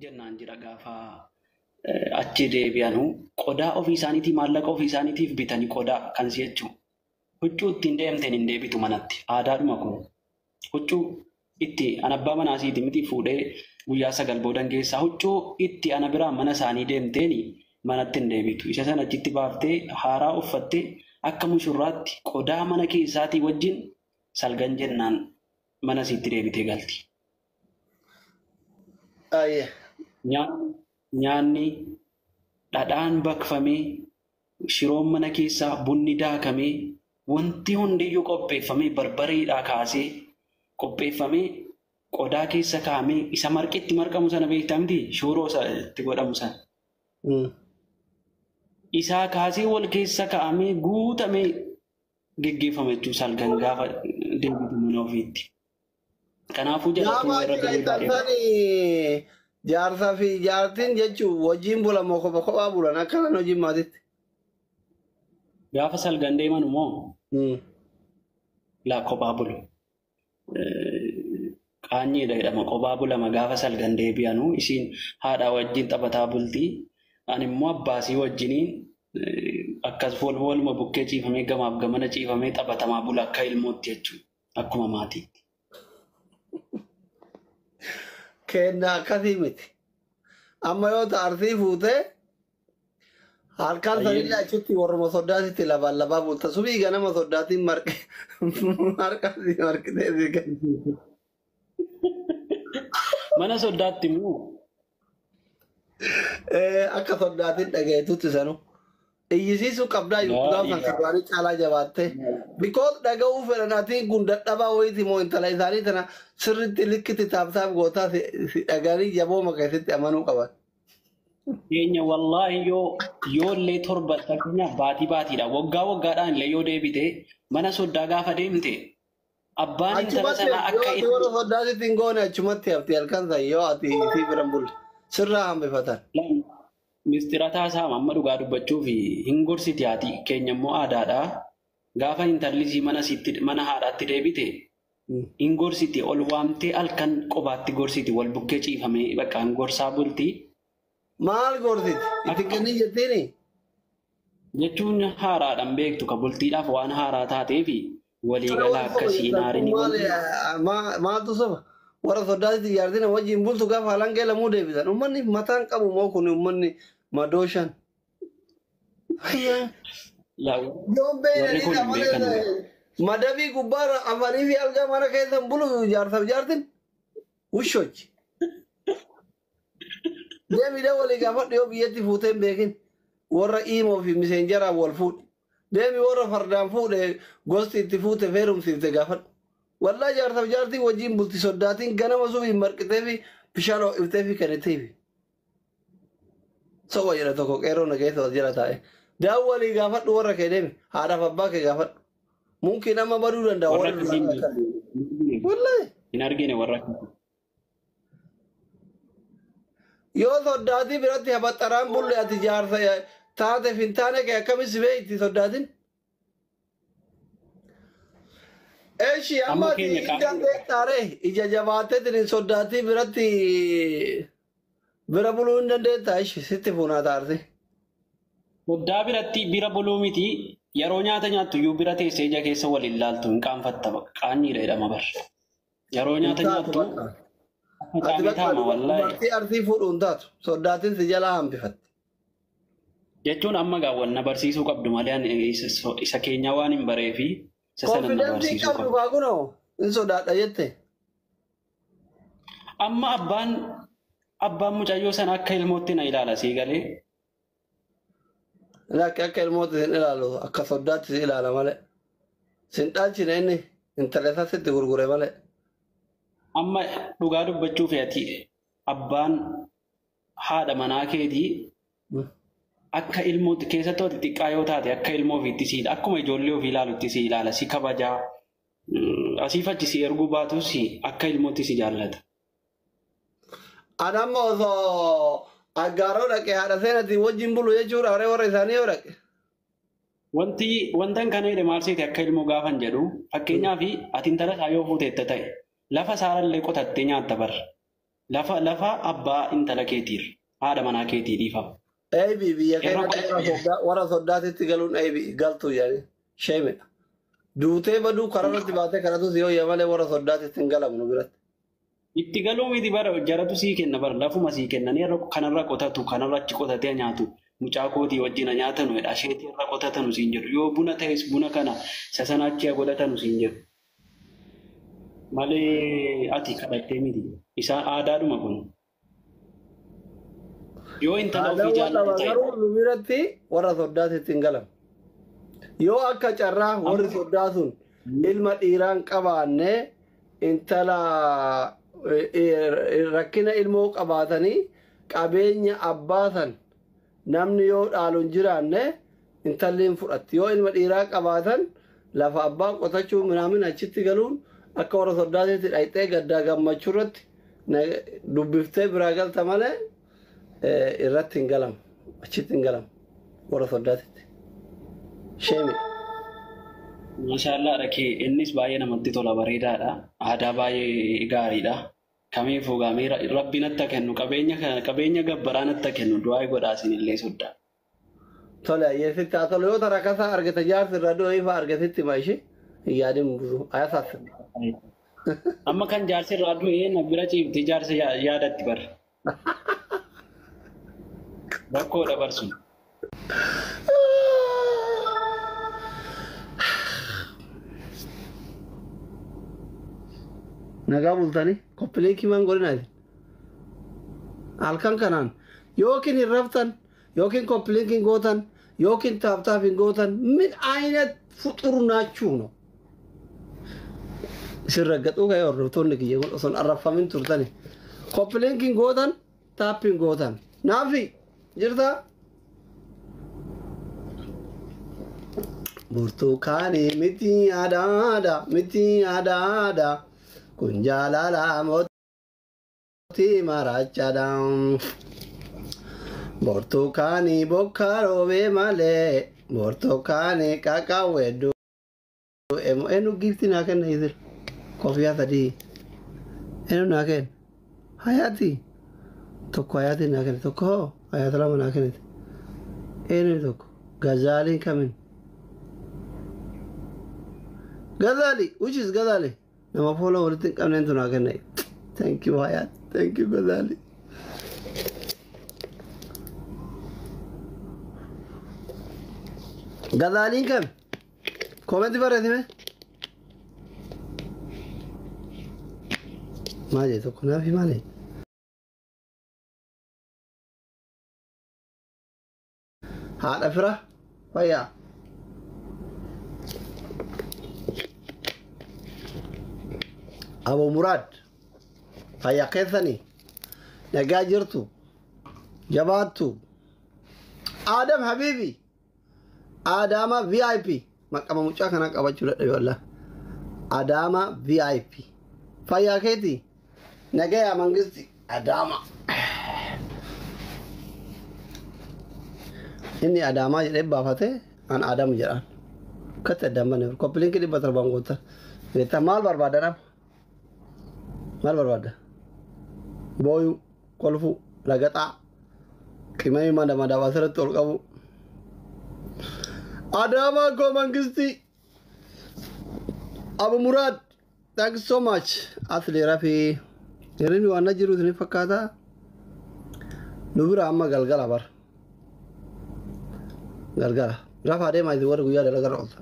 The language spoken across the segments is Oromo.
jennaan jira gaafa achi deebi'anu qodaa ofii isaaniitii maallaqa ofii isaaniitiif bitanii qodaa kan si jechuudha. Huccuu ittiin deemteen hin deebitu manatti. Aadaadhuma kun huccuu itti ana abbaa manaasiiti miti fuudhee guyyaa 9 boodan keessaa huccuu itti ana biraa mana isaanii deemteen manatti hin deebitu. Isa sana achitti baaftee haaraa uffattee akka mushurraatti qodaa mana keessaatii wajjin salgan jennaan mana siitti deebitee galti. Nyaanni dhadhaan baqfamee shiroon mana keessaa bunni daakamee wanti hundiyyuu qopheeffamee barbareedhaa kaasee qopheeffamee qodaa keessa kaa'amee isa marqitti marqamu sana beektaa miti shooroo itti godhamu sana. Isaa kaasee wal keessa kaa'amee guutamee geggeeffama jechuun salgan gaafa deebitu mana ofiitti. Kanaafuu jaarsaa fi jaartiin jechuun wajjin bulamoo kophaa bulan akkanaan hojii maatiitti. Gaafa salgan deeman immoo laa kophaa bulu. Qaanyiidha jedhama kophaa bulama gaafa salgan deebi'anu isiin haadhaa wajjin taphataa bultii. Ani immoo abbaasii wajjiniin akkas waluma bukkee ciifamee gamaaf gamana ciifamee taphatamaa bula akka ilmootti jechuudha. Akkuma maatiitti. Kennaa akkasii miti. Amma yoo ta'arsii fuutee halkan sanillee achitti warruma soddaatitti labaa bulta. Subii ganama soddaatiin marqitee beekan. Mana soddaatti immoo. Akka soddaatiin dhagayetutti sanu. Iyyisiisuu qabdaa gaafa kan kibbaanii caalaa jabaattee. Because dhaga'uu fedhanaatiin kun dadhabaa wayiiti moo intala isaanii tana sirriitti likkitti taaptaaf gootaa dhaganii jabooma keessatti amanuu qaban. Keenya wallaahi yoo illee torba fakkeenyaaf baatiidha. Waggaadhaan illee yoo deebite mana soddaa gaafa deemte abbaan intala sanaa akka itti. Yoo soddaasitti hin goone achumatti hafti halkan san yoo ati fi biran bulle sirraa hambifatan. Mistira taasaa amma dhugaa dubbachuuf hin gorsiti haati keenya immoo aadaadhaa. Gaafa intallisii mana haadhaatti deebite hin gorsiti ol waamtee halkan qobaatti gorsiti wal bukkee ciifamee bakka hin gorsaa bulti. Maal gorsiti? Itti kennii jettiini? Jechuun haaraadhaan beektu ka bultiidhaaf waan haaraa taateef waliigalaa akkasii naarini. Maaltu soba? Warra soddaatitti jaartiin wajjin bultu gaafa halangee lamuu deebisan. Uummanni mataan qabu moo kun uummanni madooshan. Yoon beeynanii madabii gubbaarra afanii fi algaa mana keessan bulu jaarsaaf jaartin ushochi. Deemidha walii gaafadhu yoo biyyatti fuuteen beekin warra iimoo fi miseenjaraa wal fuudhe. Deemi warra fardaan fuudhe gosti itti fuute feerumsiifte gaafadhu. Wallaa jaarsaaf jaartiin wajjin bulti soddaatiin ganama subii marqitee fi bishaan ho'iftee fi kenniteefi. Soba jedha tokko qeerroo na keessa wal jala taa'e. Daan walii gaafadhu warra kee deemi haadhaaf abbaa kee gaafadhu. Mumkin amma baduu danda'a warra wallaahi. Hin argine warra yoo soddaatii biratti habaxxaraan bulle ati jaarsa taate fintaane kee akkamis beeyti soddaatiin. Eeshi amma dandeettaare ija jabaateetiin soddaatii biratti bira buluu hin dandeettaa ishi sitti funaa taarte. Soddaa biratti bira buluu miti yeroo nyaata nyaattu iyyuu bira teessee ija keessa wal ilaaltu hin qaanfatta qaanyiidha jedhama bar. Yeroo nyaata nyaattu dubartii arsii fuudhuun taatu soddaatiin si jalaa hambifatti. Jechuun amma gaawwanna barsiisuu qabdu malee isa keenya waan hin baree fi isa sana na barsiisuu qabdu. Konfidentii kunoo hin sodaadha jette. Amma abbaan mucayyoo sana akka ilmootti na ilaala sii galee. Akka ilmootti sin ilaalu akka soddaatti si ilaala malee. Sin dhaalchine inni intalleessaa sitti gurgure malee. Amma dhugaa dubbachuu fe'ati abbaan haadha manaa keetii akka ilmootti keessattuu xixiqqaa yoo taate akka ilmoo ofiitti si akkuma ijoollee ofii ilaalutti si ilaala si kabajaa asiif achi si erguu baatus akka ilmootti si jaallata. Anamma osoo aggaaroo dhaqee haadha seenatiin wajjin bulu jechuudha haree warra isaanii yoo dhaqe. Wantan kana jedhe maal seeti akka ilmoo gaafan jedhu fakkeenyaaf ati intala isaa yoo fuuteetta ta'e lafa saarallee qotattee nyaatta bar lafa abbaa intala keetiir haadha manaa keetii dhiifama. Eebi biyya keenya warra soddaatitti galuun eebi galtu yaani sheemedha. Duutee baduu kararratti baatee karatu si hooyya malee warra soddaatitti hin galamnu biratti. Itti galuu miti bara jaratu sii kenna bara lafuma sii kennanii kanarra qotatu kanarra achi qotatee nyaatu mucaa kootii wajjin nyaatanu asheetii irra qotatanu siin jedhu yoo buna ta'es buna kana sasanaachii godhatanu siin jedhu. Malee ati kadhattee miti isaan aadaadhuma kun. Yoo intala ofii jaallattu ta'e. Garuu nu biratti warra soddaatitti hin galamu. Yoo akka carraa warri soddaatuun ilma dhiiraan qabaannee intala rakkina ilmoo qabaatanii qabeenya abbaasan namni yoo dhaaluun jiraanne intalli hin fudhatti. Yoo ilma dhiiraa qabaatan lafa abbaa qotachuu minaamin achitti galuun akka warra soddaatitti dhayxee gaddaa gammachuu irratti dubbiftee biraa galta malee irratti hin galamu. Achitti hin galamu warra soddaatitti. Sheemi. Maashaallah rakee innis baay'ee namatti tola bareedaadha. Aadaa baay'ee gaariidha. Kamiifuu gaamee rabbi natti kennu qabeenya gabbaraa natti kennu du'aa godhaa isinillee soddaa. Tole yeesitti haa tolu yoo tara kasaa argate jaarsi irra du'aa ifa argatetti maashi yaadin buzu ayasaas. Amma kan jaarsi irraa du'ee na bira ciifti jaarsa yaadatti bara. Rakkoo dabarsu. Nagaa bultanii koppileekii maan godhinaati. Halkan kanaan yookiin hin raftan yookiin koppileekiin gootan yookiin taaptaaf hin gootan min ayinat fuxuru naachuu no. Isin raggaxuu ka'ee hordoftoonni kiyya kun osoo hin arraffamin turtani. Koppileekiin gootan taappiin gootan. Naafi jirtaa? Burtukaanii miti aadaa miti aadaa. Kunjalala moti marachadam Bortukani bokkarobe male Bortukani kakawedu enu gifti naken izir kofia tadi enu naken hayati tokko hayati naken tokko hayati lama naken enu tokko Gazali kamin Gazali which is Gazali nama follow walitin qabneen tunaa kennay. Thank you Hayat. Thank you Gazali. Gazaliin kam? Koomenti barreessime? Maal jedhe tokko naaf maali? Haadha fira fayyaa. Abu Murad fayyaa keessanii nagaa jirtu jabaattu Adam Habibi Adama VIP maqama mucaa kana qabachuu dadhabe wallah Adama VIP fayyaa keeti nagaa mangisti Adama inni Adama jedhee baafate an Adam jedhaan kata Adama ne koppilinki dhibba torbaan goota beektaa maal barbaadanaaf maal barbaada booyu kolfu lagaxaa qimamii madama asirratti ol qabu Adama ko mangisti Abu Murad thank you so much asli rafi yeroo waan jiru ni fakkaata nu bira amma galgala bar galgala rafa deemaa itti warri guyyaa dalagaa oolta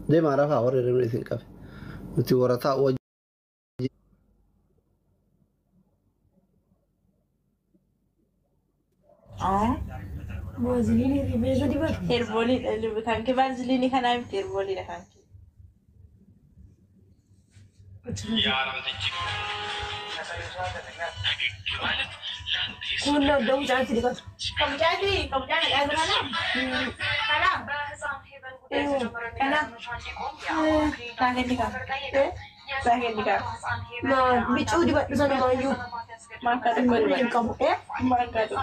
deemaa rafa warri deemee isin qabe nuti warataa wajji Herboli kanki barzilini kana herboli kanki. Kuno dong jangan sedih kan? Kamu jadi ada mana? Kana? Kana? Kana ni kan? Bahagian tiga. Nah, bicu di sana Mayu. Maka tu baru yang kamu maka tu.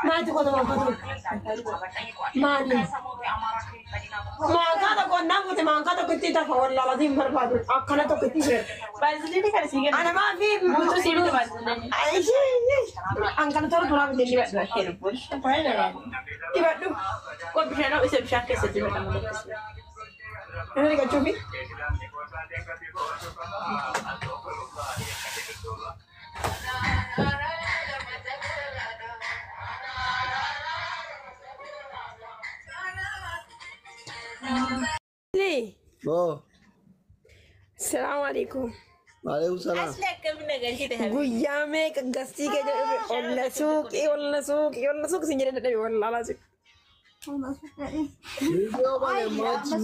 Mati kau nama kau tu. Mani. Maka tak kau nak kau tu maka tak kau tidak kau lala di berpadu. Akan tak kau tidak. Bazı dedi kan sih kan. Anak mafi. Butuh sih itu bazı dedi. Aisyah. Angkat tu orang jadi buat. Akhir pun. Apa ya? Tiba tu. Kau bisa nak bisa bisa kesat juga kamu. Ini dekat cubi. Ni. Oh, Assalamualaikum. waalaikumsalam. Asli kami nak ganti dah. Guyya me gasti ke olla suk sinjere da olla la suk. Video bane machi.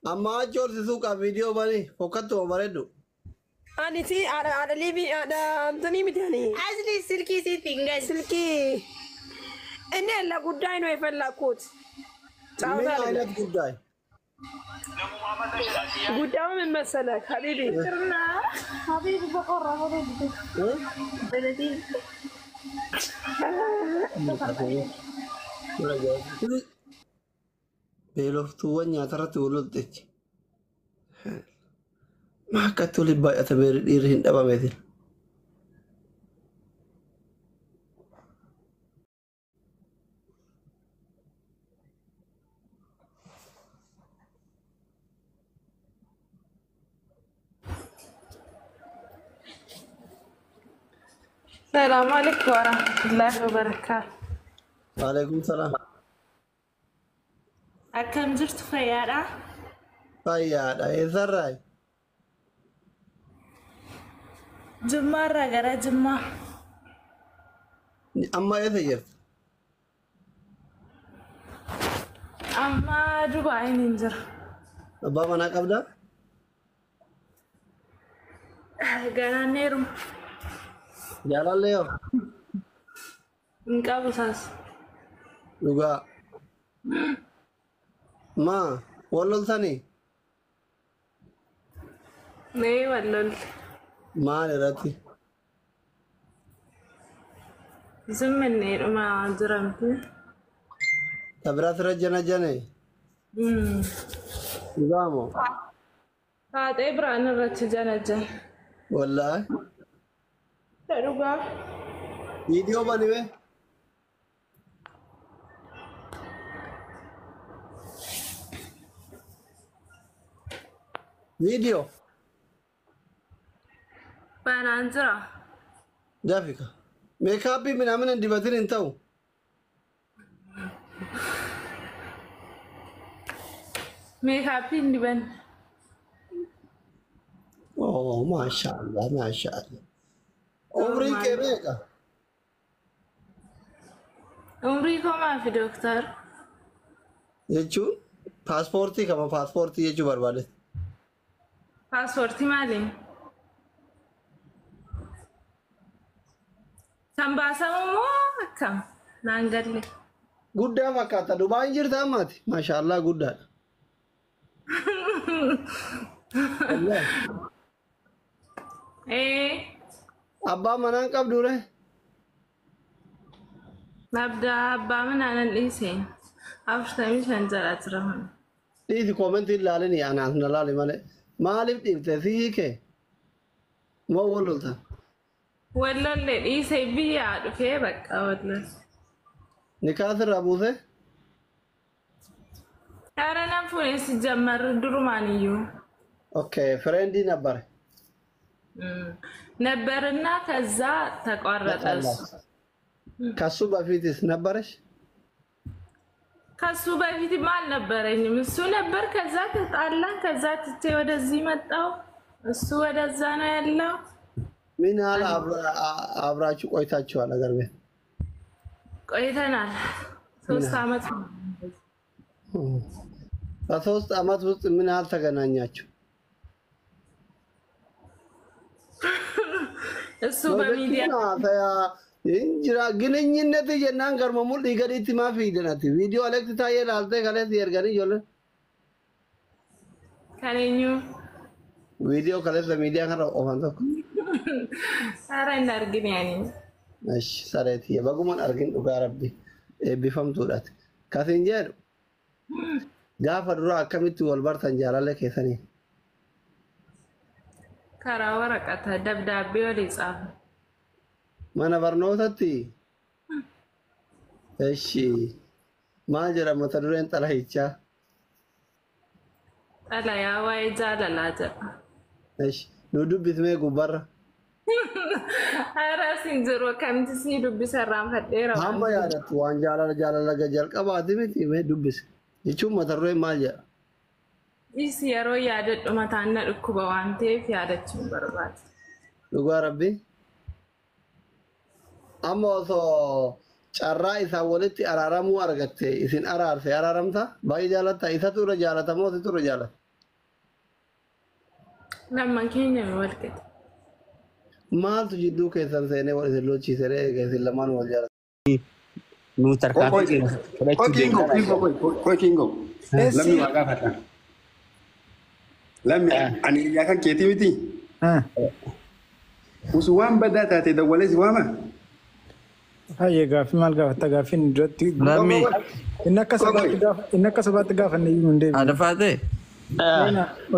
Amma jorti suka video bane fokatto maredu. Ani si ada libi ada tani mitani. Asli silki sih tinggal. Silki. Ini la guddai no የፈለኩት ምን አይነት ጉዳይ? ጉዳዩ ምን መሰለህ ሀቢቢ Habis berkorang boleh gitu. Berarti beeloftuuwwan nyaatarratti walooltechi maakatti waliin baay'ata dhiirri hin dhabameetin. السلام عليكم ورحمة الله وبركاته. Waalaikum salaam. أكم زرت خيارة؟ Fayyaadha eessarraayi? جمعة رجرة جمعة. Amma eessa jirti? أما دبي ننزر. Abbaa manaa qabdaa? قانا نيرم. Jaalallee yoo? نقابل ساس. Dhugaa. Maa walloltanii? Nee والله. Maal irratti? زمن نيرم ما جرمتي. Tabiraa sirra jana jane? Dhugaa moo? هذا إبراهيم الرتجان الجن. Wallaahi? تروقا. Viidiyoo banime? Viidiyoo? بانانزرا. Dafika. Meekaappii midhaan hin dibatin hin ta'u. ميكابين دبن. Oh, maashaallah, maashaallah. Umrii kee meeqa? عمريكم ما في دكتور. Jechuun paaspoortii qaba, paaspoortii jechuu barbaade. باسورتي مالي. سامباسا مو كم نانجلي. Guddaa fakkaata. Dubaan jirta ammaati. Maashaallah guddaadha. Wallaahi. إيه Abbaa manaan qabdure? نبدأ بامن أنا الإنسان أفشل مش هنزل أترهم Dhiisi koomentii ilaalini anaaf na laali malee. Maaliif dhiibte sii kee? Moo walloltan? ولا اللي الإنسان بيعرف في بقى ولا Nikaa sirraa buuse? أنا نفوني سجمر درمانيو Okay, friendii nabbare. نبرنا كذا تقرر Kasu bafiitis nabbaresh? ከሱ በፊት አልነበረኝም እሱ ነበር ከዛ ተጣላን ከዛ ትቼ ወደዚህ መጣው እሱ ወደዛ ነው ያለው ምን ያህል አብራችሁ ቆይታችኋል? አገር ቤት ቆይተናል 3 አመት በ3 አመት ውስጥ ምን ያህል ተገናኛችሁ? እሱ በሚዲያ እንጅራ ግንኙነት የናን ገርመሙል ይገዲት ማፊ ይደናት ቪዲዮ አለክት ታየ ላልተ ከለት የርገን ይወለ Kan eenyu? Viidiyoo kaleessa miidiyaa kana oofan tokko. Saara hin argine ani. Ash sareetii bagumaan argin dhugaa rabbi eebbifamtuudhaati. Kasin jedhu gaafa dura akkamitti wal bartan jaalala keessanii. Karaa waraqata dabdaabbee walii xaafa. Mana barnootatti. Eshi maal jedhama mata dureen xalahichaa. Xalayaa waa'ee jaalalaa jedha. Eshi nu dubbismee gubbarra. Haaraa siin jiru akkamitti sii dubbisa irraan fadheera. Hamma yaadattu waan jaalala jalqabaati miti mee dubbise. Jechuun mata dureen maal jedha. Isi yeroo yaadadhu mataan na dhukkuba waan ta'eef yaadachuun barbaada. Dhugaa rabbi. Amma osoo carraa isaa walitti araaramuu argatte isin araarse araaramta baay'ee jaalatta isatu irra jaalatamoo isitu irra jaalata. Lamman keenya wal qixxe. Maaltu jidduu keessan seenee wal isin lochiise isin lamaan wal jaalata. Nu tarkaanfii Kingo. Lammi waa gaafadha. Lammi ani yaa kan keetii miti. Usu waan baddaa taate dawwalees waama. Hayyee gaaffii maal gaafatta gaaffiin duratti. Lammi. Inni akka sabaatti gaafanne iyyuu hin deebiin. Adafaate.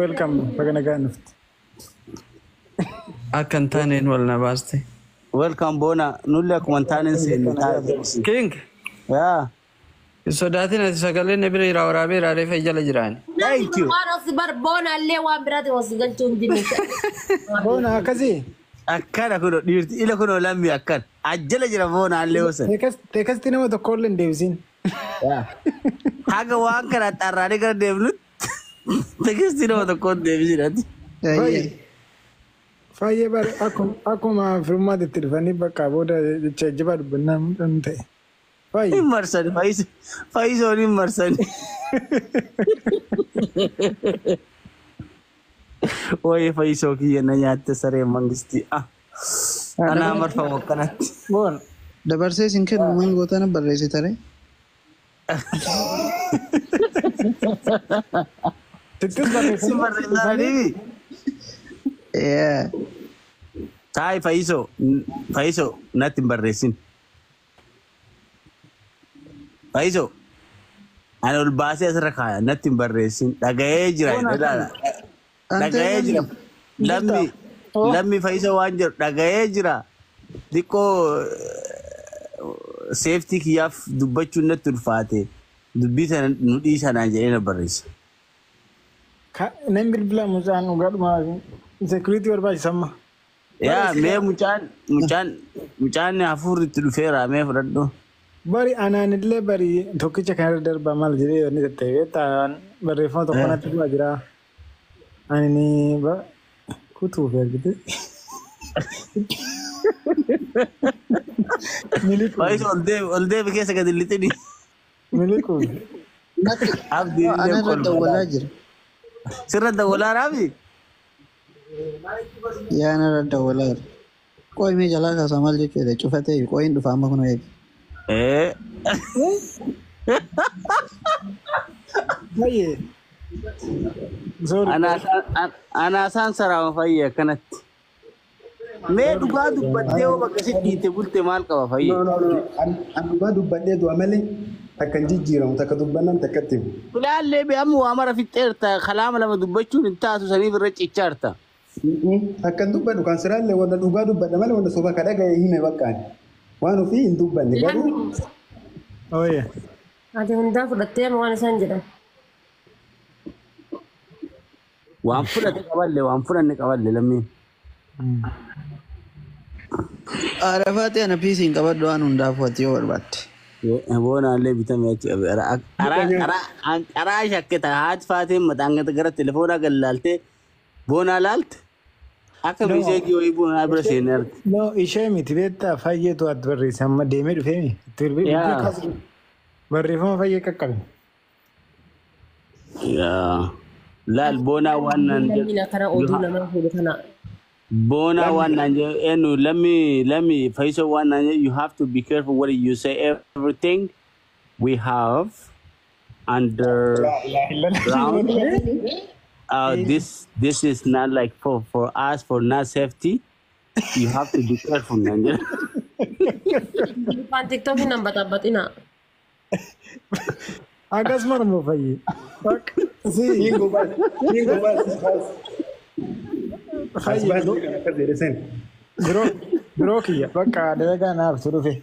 Welcome baga nagaa nufti. Akkan taaneen wal na baaste. Welcome bona nulle akkuma taaneen seenne taate. King. Yaa. Sodaatiin ati sagalee na bira jira waraabee raadee fayyala jiraan. Thank you. Waan osi bar boona illee waan biraati osi galchuun dinnicha. Boona akkasii. Akkana kuno dhiirti ila kuno lammi akkan ajjala jira boona illee osan. Teekasti nama tokko illee hin deebisiin. Haga waan kana xarraadee gara deemnutti teekasti nama tokko hin deebisiin. Fayyee bare akkuma firummaatti itti dhufanii bakka booda jecha jibaa dubbannaa kan ta'e. Hin marsani faayisoon hin marsani. Waa'ee faayisoo kiyya na nyaatte saree mangistii. Anaa marfa wakkanatti. Boon. Dabarsee isin kennu maal gootana barreessitare? Tittis barreessanii. Taa'e faayisoo natti hin barreessin. Faayisoo ani ol baasee asirra kaaya natti hin barreessin dhaga'ee jira dhaga'ee jira lammi faayisoo waan jedhu dhaga'ee jira xiqqoo seeftii kiyyaaf dubbachuun natti ulfaate dubbii sana nu dhiisanaan jedhee na barreessa. Namni bilbila mucaan dhugaadhuma seekuriitii barbaachisamma. Yaa mee mucaan hafuurri itti dhufeera mee fudhadhu. Bari anaanillee bari tokkicha kanarra darbaa maal jedhee ni tatta'e ta'an barreeffama tokko natti bu'aa jira. Ani kutuuf argite. Faayisoo ol deebi keessa gadi lixini. Miliikuun. Anarra dawwalaa jira. Sirra dawwalaa raabi? Yaa anarra dawwalaa jira. Qo'i mee jalaa kaasaa maal jechuudha cufatee qo'iin dhufa amma kun eegi. Fayyee. Anaasaan saraama fayyee akkanatti. Mee dhugaa dubbadhee hoo bakka si dhiite bulte maal qaba fayyee? An dhugaa dubbadhee du'a malee akkan jijjiiramu takka dubbannan takkatti himu. Ilaallee bee amma waa mara fixxeerta kalaama lama dubbachuun hin taatu saniif irra cichaarta. Akkan dubbadhu kan siraallee wanta dhugaa dubbadha malee wanta soba ka dhagaye hime bakkaan. Waan ofii hin dubbanne garuu. Ooyee. Ati hundaa fudhattee waan isaan jedhan. Waan fudhanne qaballe lammii. Arafaati ana piisiin qabadhu waan hundaaf wati yoo barbaadde. Boonaallee bitamee qaraa shakketa haati faateen mataan gara telefoonaa gallaaltee boonaa laalte akka miseejii wayii boonaa bira seenee arge. No ishee miti beektaa fayyeetu ati barreesse amma deemee dhufeemi. Barreeffama fayyee qaqqabe. Laal boonaa waan naan jedhu. Bona one and let me Faisal one and you have to be careful what you say. Everything we have underground. This is not like for us for not safety. You have to be careful, Nanja. Pan TikTok hin ang bata-batina. Agas mo mo fayi. Fuck. Si. Hingo ba? Fayi. Bro kiya. Baka dalaga na surufe.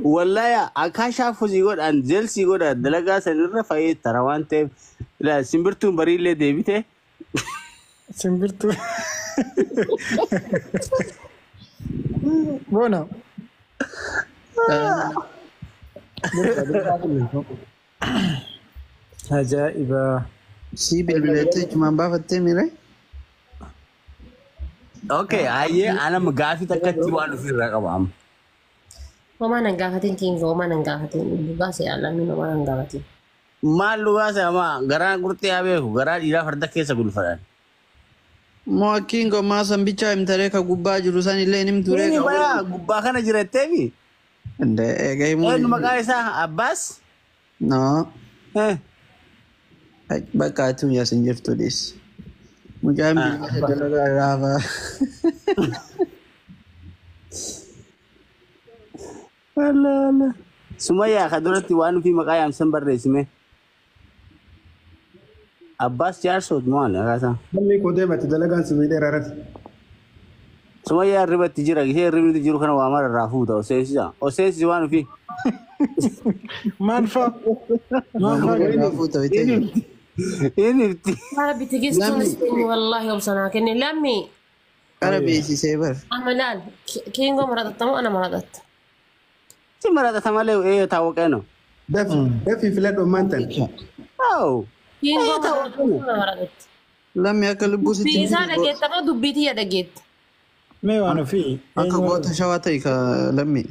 Wallaya akasha fuzi god and jelsi god dalaga sanirra fayi tarawante la simbirtu barile debite Simbirtu. Bueno. Ajaiba. Si bilbilate cuma bafatte mire. Okay, aye ana magafi takati wanu fi raqabam. Mama nanggahatin Kingo, mama nanggahatin. Buga si alamin mama nanggahatin. Maluga sama garan kurti abe garan ira farda kesa gulfaran. Mo Kingo ma sambicha imtare ka gubba jurusan ile nim ture Ini ka. baya gubba kana jiretevi. Ande egay mo. Nu magay sa Abbas? No. Eh. Ay baka tu ya sinjir tulis. Mujam bilbilate dalaga rafa. Ala. Sumaya kadurati wanu fi makayam sambar resime. Abbas jarso dman agasa. Namni ko de bat dalagan su mide rarat. Sumaya ribati jira ge ribati jiru kana wa mara rafu da osesi wanu fi. Manfa. Rafu to ite. Ini Mara bitigis tulis wallahi obsana kene lammi. Arabi si sebar. Amalan Kingo maradattamu ana maradat. si marada tamale tawakeno. Dafi filet o mantan. Oh. Kingo ana maradat. Lam yakal busi. Bisa daget tama dubbiti ya daget. Me wano fi. Aka gota shawata ka lammi.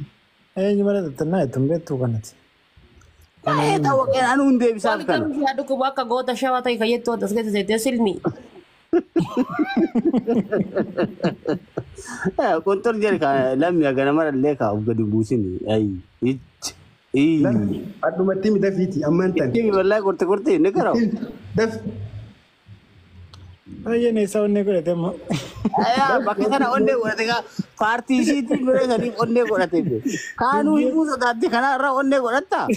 Mara tanna tumbe tu kanat. Tawakeno anu unde bisa kan. Adu ko baka gota shawata ka yetto das gete zete silmi. Kontor jere ka lam ya gana mara leka ugadi busini ai Adu matimi dafiti amantan. Kimi wallahi korte ne karo. Daf Aye ne sa onne ko temo. Aya bakana onne ko tega party si ti mere sari onne ko tebe. Kanu ibu so datti kana ra onne ko ratta.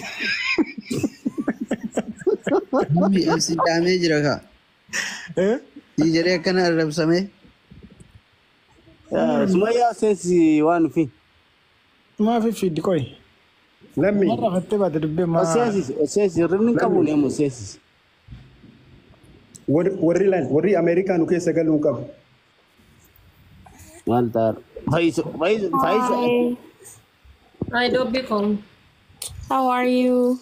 Mami si damage raka. Di jere kana arab same. Sumaya sesi wanu fi. Ma fi dikoi. Lammi. Mara fatte ba dubbe ma. Sesi rimnin kabune mo sesi. Warri American ke sagalun kab. Maltar. Faiso. Hi Dobicom. How are you?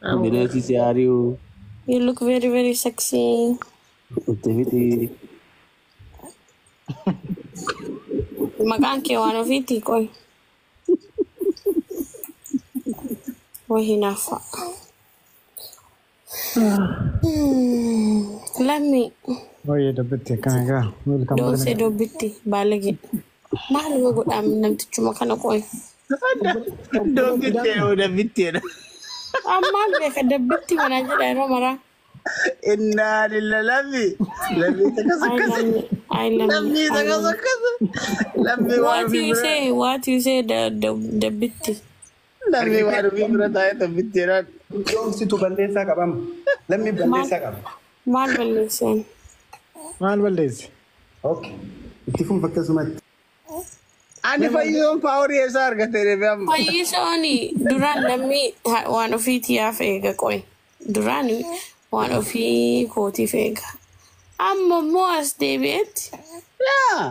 Binesi si Ariu. You look very, very sexy. Utiviti. Magaan ke wano viti koi. Wahinafa. Let me. Oh yeah, dabbiti kanaga. Welcome. Don't say dabbiti. Balagi. Mahal mo gud amin nang tichuma kana koi. Dabbiti. Amma be ka dabbiti wana jada ro mara. Inna lillahi. I love you. What you say the bitti. Lammi waru bibra tayo to bitira. Yung si tu balesa kabam. Lammi balesa kabam. Mal balesi. Okay. Itifum fakka sumat. Ani fayyon power yesar ga tere bam. Fayyisoni duran lammi wano fiti ya fega koi. Durani wano fi koti fega. Amma moas David. Yeah.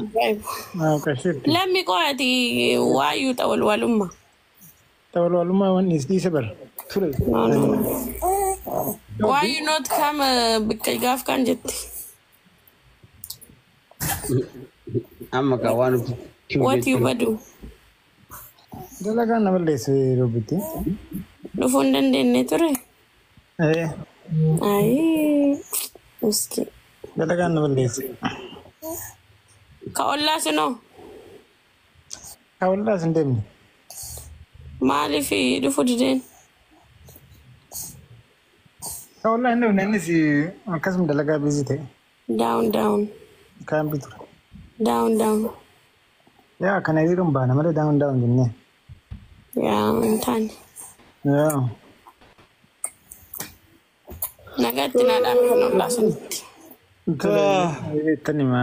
Okay, shit. Let me go at the why you tawalwaluma. Tawalwaluma one is December. Why you not come bikagaf kanjet? Amma ka wanu. What you do? Dalaga na balesi robiti. No fundan den netore. Ay. Uski. Dalaga na balesi. Kaolla sino? Kaolla sindem. Mali fi du fudi den. والله إنه ننسي قسم دلقة بيزيته down كان بيتر down يا كان يديرون بانا ماله داون جنة يا انتان يا نقدت نادم حنو الله سنت تاني ما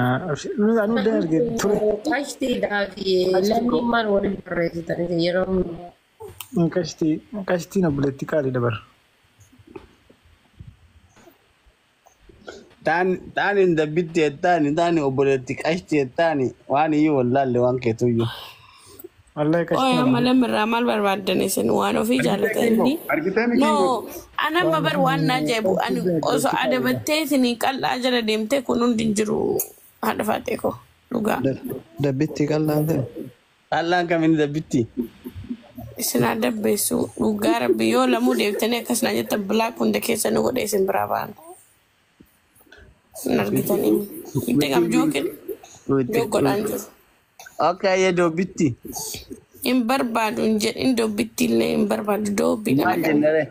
أنا داير جد كاشتي دافي لاني مال ولي بريزي تاني يرم كاشتي نبلتي كاري دبر تاني دبيتي تاني أبولتك أشتي تاني وأنا والله اللي وانك تويو والله كاشتي oh malam beramal berbadani sen wano fi jalatani no ana babar wana jebu anu oso ada bete ni kala ajara demte kunun dinjuru hada fate ko luga دبيتي قال الله كمين دبيتي sina dabbe su luga rabbi yo lamu demtene kasna jeta black unde kesa no gode sen braban nargitani tegam jokin joko danjur okay ya dobiti in barbadu njet in do bitille in barbadu do bina ma jenere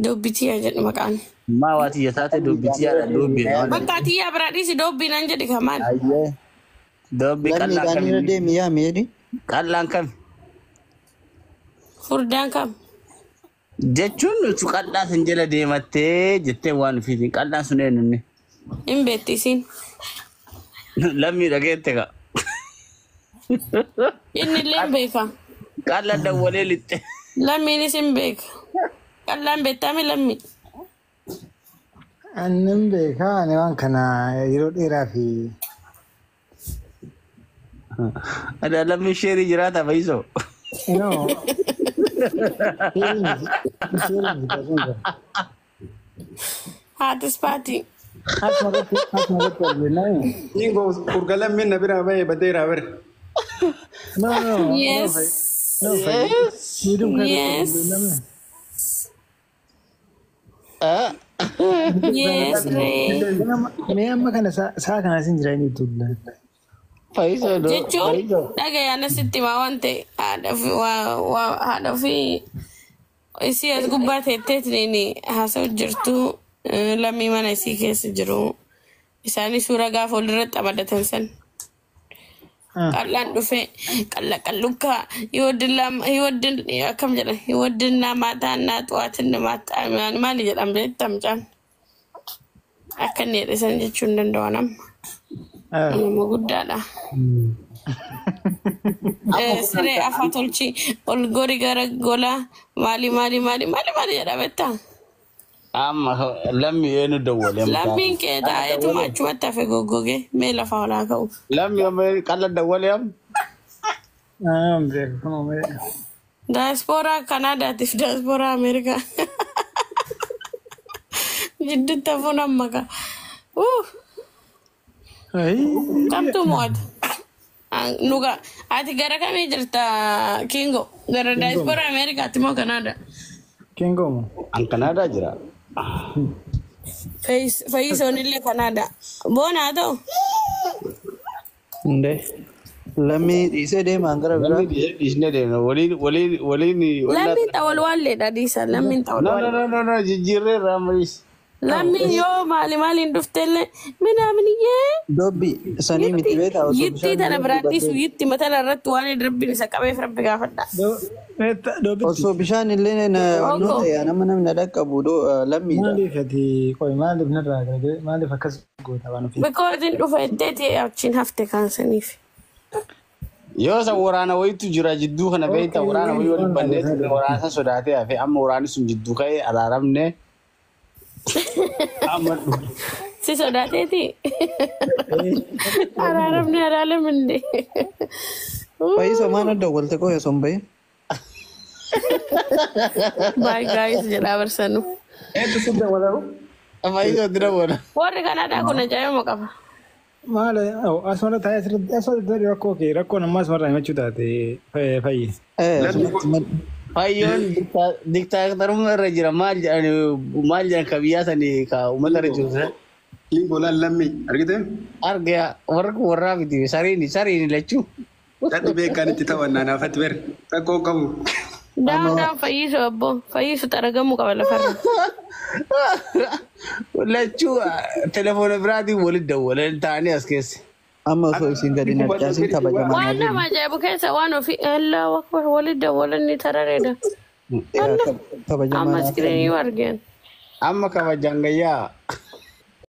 do biti ya jet makan ma wati ya tate dobiti ya do bi makati ya berarti si do bina njet di kaman aye do bi لاني داني ردي ميا ميري kallan kan furdan kam jechuun nuti qal'aa san jala deemattee jettee waan fiitiin qal'aan sun eenyunni in bettisin lammii dhageette ka inni lembeka qal'aan dawwalee lixxe lammiin isin beeka qal'aan bettame lammi annan beeka ani waan kana yeroo dheeraa fi ada lammii sheerii jiraata fayyisoo no haatis paati Ingo urgalan min nabira baye badera ber. no yes yes yes me amma kana saa kana sin jira ni tulla fayyisoo do jechuun dhagayana sitti maa wante haadha fi isii as gubbaa teetteetiniin haasa'u jirtu lammii mana isii keessa jiru isaanii suura gaafa walirratti amadatan san qal'aan dhufe qallaqallukkaa hiwaddin akkam jedhan hiwaddinaa maataannaa xuwaatinna maataa maali jedham beektamcaan akka inni jedhisan jechuun danda'an amma nama guddaadha. Siree afaa tolchi ol gori gara gola maali jedha beektaa? amma lammii eenyu dawwale lammiin kee taa'eetuma achumatti hafe goggoge mee lafa olaa ka'u. lammii amma qalla dawwale am Diaspora Kanaadaatiif diaspora Ameerikaa jidduutti hafuun amma ka. Kamtu mo'atu. Nuga ati gara kamii jirta Kingo? Gara diaspora Ameerikaatti moo Kanaada? Kingo mo? An Kanaada jira. Fayyisoon illee Kanaada. Boonaa ta'u? Nde. Lammi dhiisee deemaan gara biraa. Lammii dhiisnee deemna waliin. Lammiin xawal waalleedha dhiisa. Lammiin xawal waallee. No jijjiirree raamaris. Lammiin yoo maaliin dhuftellee minaaminiyee. Dobbi sanii miti beektaa osoo Yitti tana biraa dhiisu yitti matala irratti waan rabbiin isa qabeef rabbi gaafadha. osoo bishaan illee wantoota yaa namni dhaqqabu lammiidha. Maaliif ati qoy maaliif narraa garagalee maaliif akkas goota waan ofii? Because in dhufa iddee achiin hafte kansaniif. Yoo san waraana wayitu jira jidduu kana beektaa waraana wayii waliin banneetu waraana sodaatee hafe amma waraanni sun jidduu ka'ee araaramne. Si sodaateeti. Araaramne. Fayyisa maal adda walte koo yoo bahin? Bye guys jedhaa barsanu. Eetu sidda walaa'u? Fayyisa dira wala. Warri Kanaadaa kun ajaa'ibuma qaba. Maal asuma taa'ee asirratti rakkoo kee rakkoo namaa asumarraa himachuu taate fayyi. Fayyoon diktaatorummaa irra jira maal jedhan ka biyyaa sanii ka uummata irra jiru sana. Ingolaan lammii argite? Argaa warraa miti sariini lachuu. Tadhi beekaan itti taphannaa naafatti bere rakkoo qabu. Daan fayyisu abbo. Fayyisu xaragamu qaba lafarra. Lachuu telefoona biraatiin walitti dawwalan ta'anii as keessa. Amma osoo isin gadi naqaasin kabajamaa Waan nama ajaa'ibu keessa waan ofii Allahu akbar walitti dawwalan ni tarareedha. Amma iskiriinii argeen. Amma kabajaan gayyaa.